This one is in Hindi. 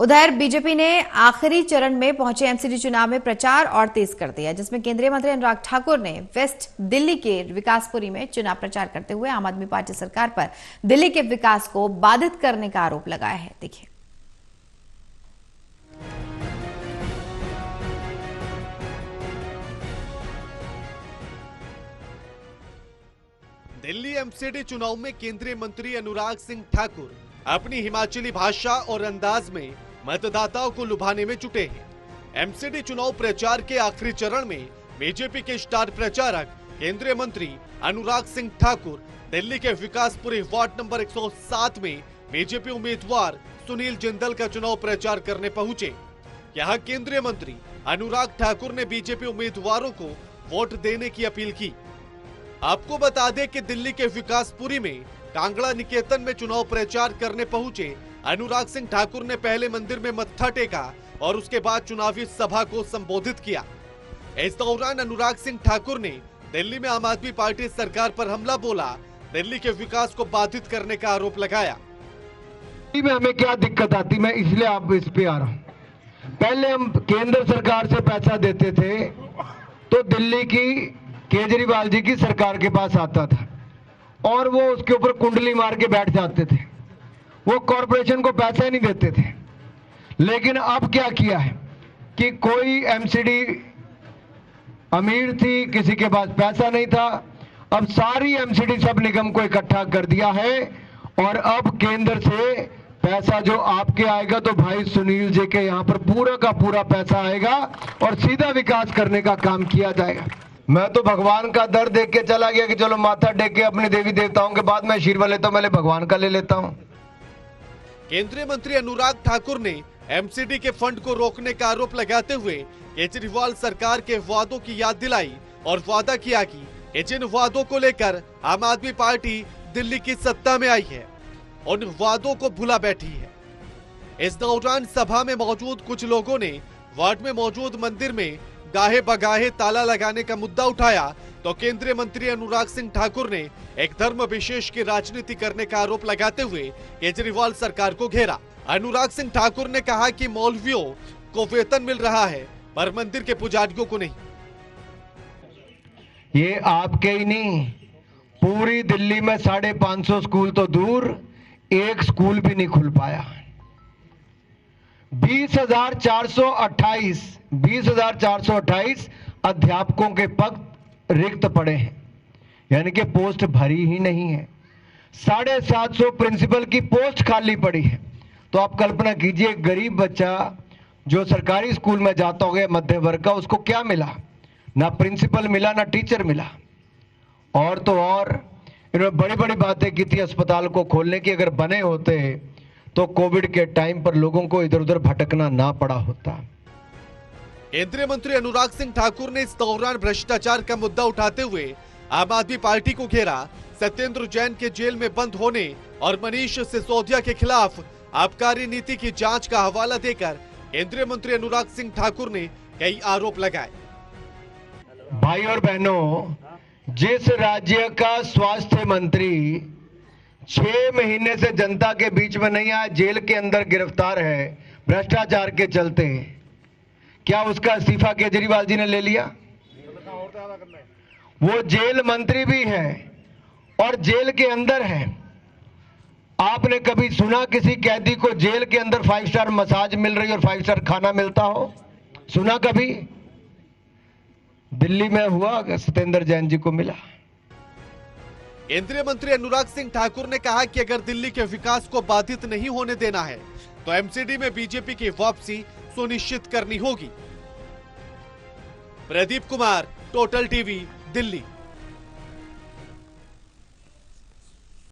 उधर बीजेपी ने आखिरी चरण में पहुंचे एमसीडी चुनाव में प्रचार और तेज कर दिया, जिसमें केंद्रीय मंत्री अनुराग ठाकुर ने वेस्ट दिल्ली के विकासपुरी में चुनाव प्रचार करते हुए आम आदमी पार्टी सरकार पर दिल्ली के विकास को बाधित करने का आरोप लगाया है। देखिए। दिल्ली एमसीडी चुनाव में केंद्रीय मंत्री अनुराग सिंह ठाकुर अपनी हिमाचली भाषा और अंदाज में मतदाताओं को लुभाने में जुटे हैं। एमसीडी चुनाव प्रचार के आखिरी चरण में बीजेपी के स्टार प्रचारक केंद्रीय मंत्री अनुराग सिंह ठाकुर दिल्ली के विकासपुरी वार्ड नंबर 107 में बीजेपी उम्मीदवार सुनील जिंदल का चुनाव प्रचार करने पहुंचे। यहां केंद्रीय मंत्री अनुराग ठाकुर ने बीजेपी उम्मीदवारों को वोट देने की अपील की। आपको बता दें कि दिल्ली के विकासपुरी में कांगड़ा निकेतन में चुनाव प्रचार करने पहुंचे अनुराग सिंह ठाकुर ने पहले मंदिर में मत्था टेका और उसके बाद चुनावी सभा को संबोधित किया। इस दौरान अनुराग सिंह ठाकुर ने दिल्ली में आम आदमी पार्टी सरकार पर हमला बोला, दिल्ली के विकास को बाधित करने का आरोप लगाया। में हमें क्या दिक्कत आती, मैं इसलिए आप इस पे आ रहा हूं। पहले हम केंद्र सरकार से पैसा देते थे तो दिल्ली की केजरीवाल जी की सरकार के पास आता था और वो उसके ऊपर कुंडली मार के बैठ जाते थे, वो कॉरपोरेशन को पैसा ही नहीं देते थे। लेकिन अब क्या किया है कि कोई एमसीडी अमीर थी, किसी के पास पैसा नहीं था, अब सारी एमसीडी सब निगम को इकट्ठा कर दिया है और अब केंद्र से पैसा जो आपके आएगा तो भाई सुनील जी के यहाँ पर पूरा का पूरा पैसा आएगा और सीधा विकास करने का काम किया जाएगा। मैं तो भगवान का दर देख के चला गया कि चलो माथा टेक के अपने देवी देवताओं के बाद मैं आशीर्वाद लेता हूं, मैं भगवान का ले लेता हूं। केंद्रीय मंत्री अनुराग ठाकुर ने एमसीडी के फंड को रोकने का आरोप लगाते हुए केजरीवाल सरकार के वादों की याद दिलाई और वादा किया कि जिन वादों को लेकर आम आदमी पार्टी दिल्ली की सत्ता में आई है उन वादों को भुला बैठी है। इस दौरान सभा में मौजूद कुछ लोगों ने वार्ड में मौजूद मंदिर में गाहे बगाहे ताला लगाने का मुद्दा उठाया तो केंद्रीय मंत्री अनुराग सिंह ठाकुर ने एक धर्म विशेष की राजनीति करने का आरोप लगाते हुए केजरीवाल सरकार को घेरा। अनुराग सिंह ठाकुर ने कहा कि मौलवियों को वेतन मिल रहा है पर मंदिर के पुजारियों को नहीं। ये आपके ही नहीं, पूरी दिल्ली में 550 स्कूल तो दूर, एक स्कूल भी नहीं खुल पाया। 20,428 अध्यापकों के पद रिक्त पड़े हैं, यानी कि पोस्ट भरी ही नहीं है। 750 प्रिंसिपल की पोस्ट खाली पड़ी है। तो आप कल्पना कीजिए, गरीब बच्चा जो सरकारी स्कूल में जाता होगा मध्य वर्ग का, उसको क्या मिला? ना प्रिंसिपल मिला, ना टीचर मिला। और तो और इन्होंने बड़ी बड़ी बातें की थी अस्पताल को खोलने की, अगर बने होते तो कोविड के टाइम पर लोगों को इधर उधर भटकना ना पड़ा होता। केंद्रीय मंत्री अनुराग सिंह ठाकुर ने इस दौरान भ्रष्टाचार का मुद्दा उठाते हुए आम आदमी पार्टी को घेरा। सत्येंद्र जैन के जेल में बंद होने और मनीष सिसोदिया के खिलाफ आबकारी नीति की जांच का हवाला देकर केंद्रीय मंत्री अनुराग सिंह ठाकुर ने कई आरोप लगाए। भाई और बहनों, जिस राज्य का स्वास्थ्य मंत्री 6 महीने से जनता के बीच में नहीं आया, जेल के अंदर गिरफ्तार है भ्रष्टाचार के चलते, क्या उसका इस्तीफा केजरीवाल जी ने ले लिया? वो जेल मंत्री भी है और जेल के अंदर है। आपने कभी सुना किसी कैदी को जेल के अंदर 5 स्टार मसाज मिल रही और 5 स्टार खाना मिलता हो? सुना कभी? दिल्ली में हुआ, सत्येंद्र जैन जी को मिला। केंद्रीय मंत्री अनुराग सिंह ठाकुर ने कहा कि अगर दिल्ली के विकास को बाधित नहीं होने देना है तो एमसीडी में बीजेपी की वापसी सुनिश्चित करनी होगी। Pradeep Kumar, total TV, Delhi.